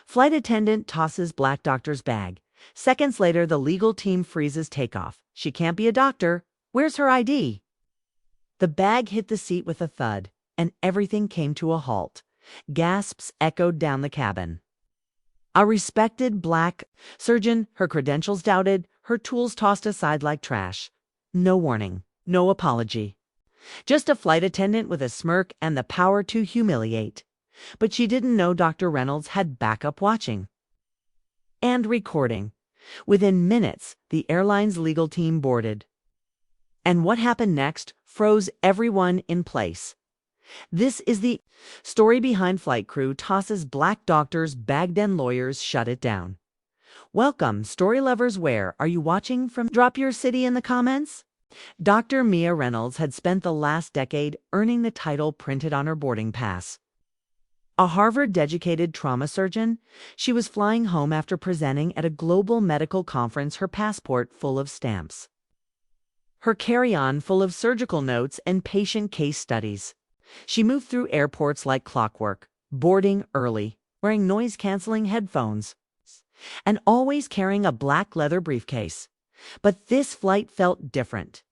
Flight attendant tosses black doctor's bag. Seconds later, the legal team freezes Takeoff. She can't be a doctor. Where's her ID? The bag hit the seat with a thud, and everything came to a halt. Gasps echoed down the cabin. A respected black surgeon, her credentials doubted, her tools tossed aside like trash. No warning, no apology. Just a flight attendant with a smirk and the power to humiliate. But she didn't know Dr. Reynolds had backup watching and recording. Within minutes, the airline's legal team boarded. And what happened next froze everyone in place. This is the story behind flight crew tosses black doctors, bagged and lawyers shut it down. Welcome, story lovers. Where are you watching from? Drop your city in the comments. Dr. Mia Reynolds had spent the last decade earning the title printed on her boarding pass. A Harvard-educated trauma surgeon, she was flying home after presenting at a global medical conference, her passport full of stamps. Her carry-on full of surgical notes and patient case studies. She moved through airports like clockwork, boarding early, wearing noise-canceling headphones, and always carrying a black leather briefcase. But this flight felt different.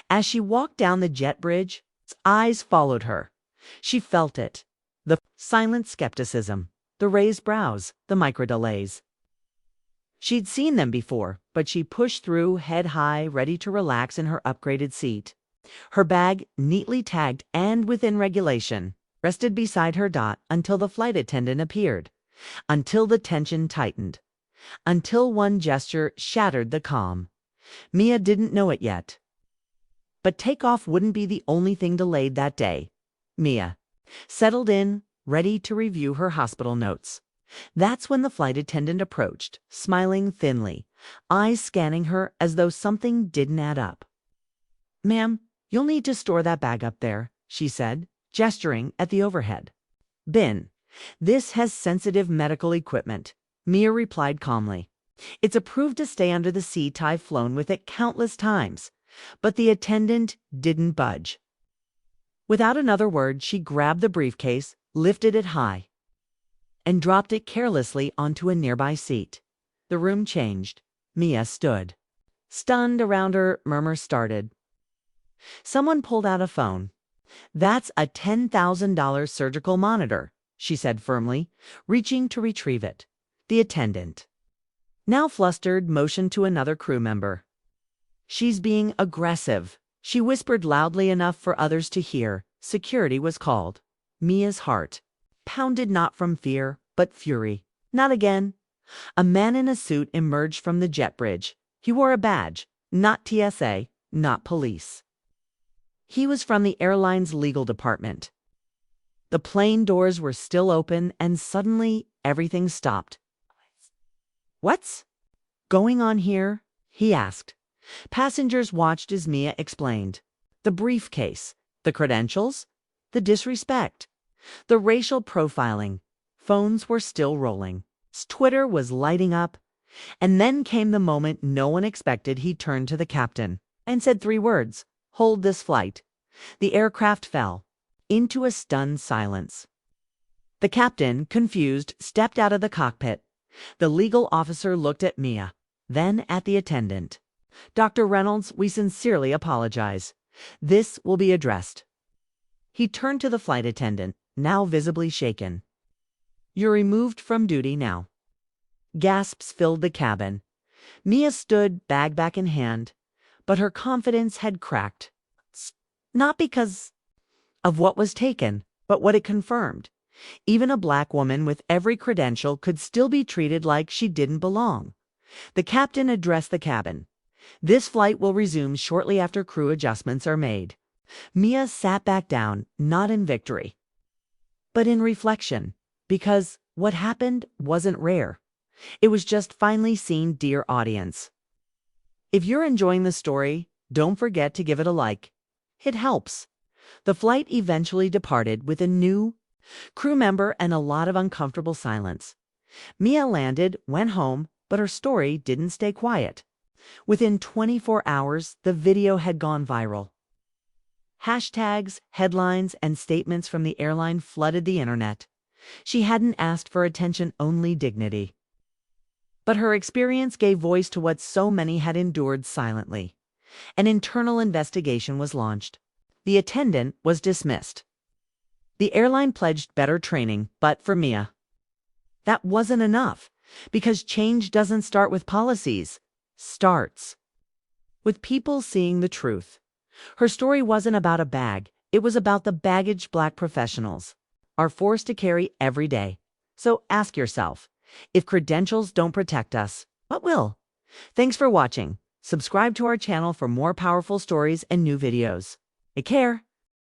As she walked down the jet bridge, eyes followed her. She felt it. The silent skepticism, the raised brows, the micro-delays. She'd seen them before, but she pushed through, head high, ready to relax in her upgraded seat. Her bag, neatly tagged and within regulation, rested beside her until the flight attendant appeared, until the tension tightened, until one gesture shattered the calm. Mia didn't know it yet. But Takeoff wouldn't be the only thing delayed that day. Mia settled in, ready to review her hospital notes. That's when the flight attendant approached, smiling thinly, eyes scanning her as though something didn't add up. "Ma'am, you'll need to store that bag up there," she said, gesturing at the overhead bin. "This has sensitive medical equipment," Mia replied calmly. "It's approved to stay under the seat. I've flown with it countless times." But the attendant didn't budge. Without another word, she grabbed the briefcase, lifted it high, and dropped it carelessly onto a nearby seat. The room changed. Mia stood. Stunned. Around her, murmurs started. Someone pulled out a phone. "That's a $10,000 surgical monitor," she said firmly, reaching to retrieve it. The attendant, now flustered, motioned to another crew member. "She's being aggressive," she whispered loudly enough for others to hear. Security was called. Mia's heart pounded, not from fear, but fury. Not again. A man in a suit emerged from the jet bridge. He wore a badge, not TSA, not police. He was from the airline's legal department. The plane doors were still open, and suddenly everything stopped. "What's going on here?" he asked. Passengers watched as Mia explained. The briefcase, the credentials, the disrespect, the racial profiling. Phones were still rolling. Twitter was lighting up. And then came the moment no one expected. He turned to the captain and said 3 words: "Hold this flight." The aircraft fell into a stunned silence. The captain, confused, stepped out of the cockpit. The legal officer looked at Mia, then at the attendant. "Dr. Reynolds, we sincerely apologize. This will be addressed." He turned to the flight attendant, now visibly shaken. "You're removed from duty now." Gasps filled the cabin. Mia stood, bag back in hand, but her confidence had cracked. Not because of what was taken, but what it confirmed. Even a black woman with every credential could still be treated like she didn't belong. The captain addressed the cabin. "This flight will resume shortly after crew adjustments are made." Mia sat back down, not in victory, but in reflection, because what happened wasn't rare. It was just finally seen. Dear audience, if you're enjoying the story, don't forget to give it a like. It helps. The flight eventually departed with a new crew member and a lot of uncomfortable silence. Mia landed, went home, but her story didn't stay quiet. Within 24 hours, the video had gone viral. Hashtags, headlines, and statements from the airline flooded the internet. She hadn't asked for attention, only dignity. But her experience gave voice to what so many had endured silently. An internal investigation was launched. The attendant was dismissed. The airline pledged better training, but for Mia, that wasn't enough, because change doesn't start with policies, starts with people seeing the truth. Her story wasn't about a bag, it was about the baggage Black professionals are forced to carry every day. So ask yourself, if credentials don't protect us, what will? Thanks for watching. Subscribe to our channel for more powerful stories and new videos. Take care.